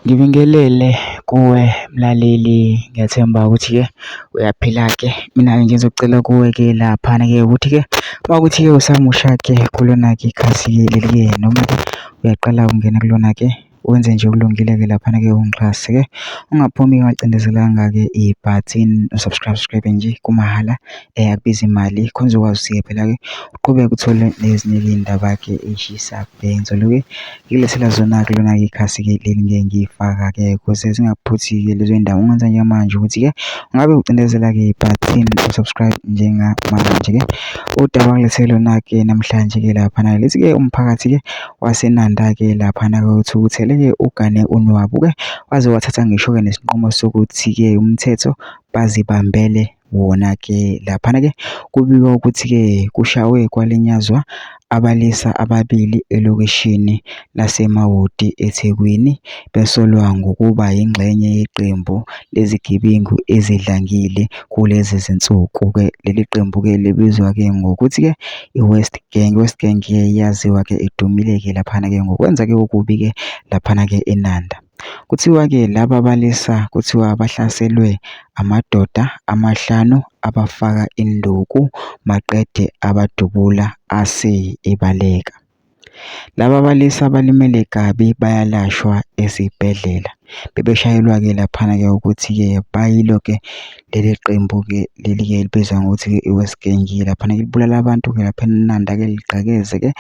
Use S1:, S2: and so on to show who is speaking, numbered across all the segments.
S1: Ngibingelele kuwe mlaleli, ngiyathemba ukuthi-ke uyaphila-ke. Mina-ke nje ngizocela kuwe-ke laphana-ke ukuthi-ke mawukuthi-ke usamusha-ke kulona-ke ikhasi-ke leli-ke noma-ke uyaqala ukungena kulona-ke wenze nje okulungile-ke laphana-ke ungixhase-ke, ungaphumi ungacindezelanga-ke ibhathini subscribe nje kumahhala, akubizi imali khona uzokwazi ukuthi-ke phela-ke uqhubeke uthole nezinye-ke iy'ndaba-ke ey'shisa-ke ngizolo-ke ngikulethela zona-ke lona-ke ikhasi-ke leli ngike ngiyifaka-ke ukuze zingakuphuthi-ke lezo y'ndaba. Ungenza njengamanje ukuthi-ke ungabe ucindezela-ke ibhathini u-subscribe njengamanje-ke. Udaba engilethele lona-ke namhlanje-ke laphana lithi-ke umphakathi-ke waseNanda-ke laphana-ke uthukuthele-ke ugane unwabu-ke waze wathatha ngisho-ke nesinqumo sokuthi-ke umthetho bazibambele wona-ke. Laphana-ke kubikwa ukuthi-ke kushawe kwalinyazwa abalisa ababili elokishini laseMawoti eThekwini besolwa ngokuba yingxenye yeqembu lezigebengu ezidlangile kulezi zinsuku-ke. Leli qembu-ke libizwa-ke ngokuthi-ke i-West Gang. I-West Gang-ke yaziwa-ke idumile-ke laphana-ke ngokwenza-ke okubi-ke laphana-ke eNanda. Kuthiwa-ke laba balisa kuthiwa bahlaselwe amadoda 5 abafaka induku maqede abadubula ase ebaleka. Laba balisa balimele kabi bayalashwa esibhedlela. Bebeshayelwa-ke laphana-ke ukuthi-ke bayilo-ke leli qembu-ke leli-ke libizwa ngokuthi i-West Gang laphana-ke libulala abantu-ke lapha eNanda-ke ligqekeze-ke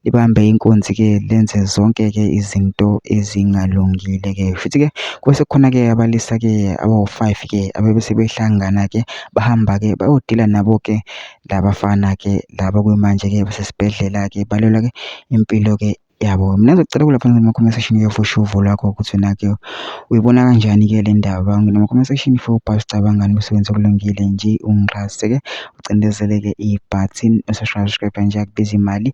S1: libambe inkunzi-ke lenze zonke-ke izinto ezingalungile-ke. Futhi-ke kwese khona-ke abalisa-ke abawu-5-ke abebese behlangana-ke bahamba-ke bayodila nabo-ke labafana-ke laba kwemanje-ke basesibhedlela-ke balwela-ke impilo-ke yabo. Mina ngizocela kulapha ngama-comment section-ke for usho lwakho ukuthi wena-ke uyibona kanjani-ke le ndaba. Ngina-comment section for ubhale sicabangani umsebenzi okulungile nje ungixhase-ke ucindezele-ke ibhathini subscribe nje akubizi imali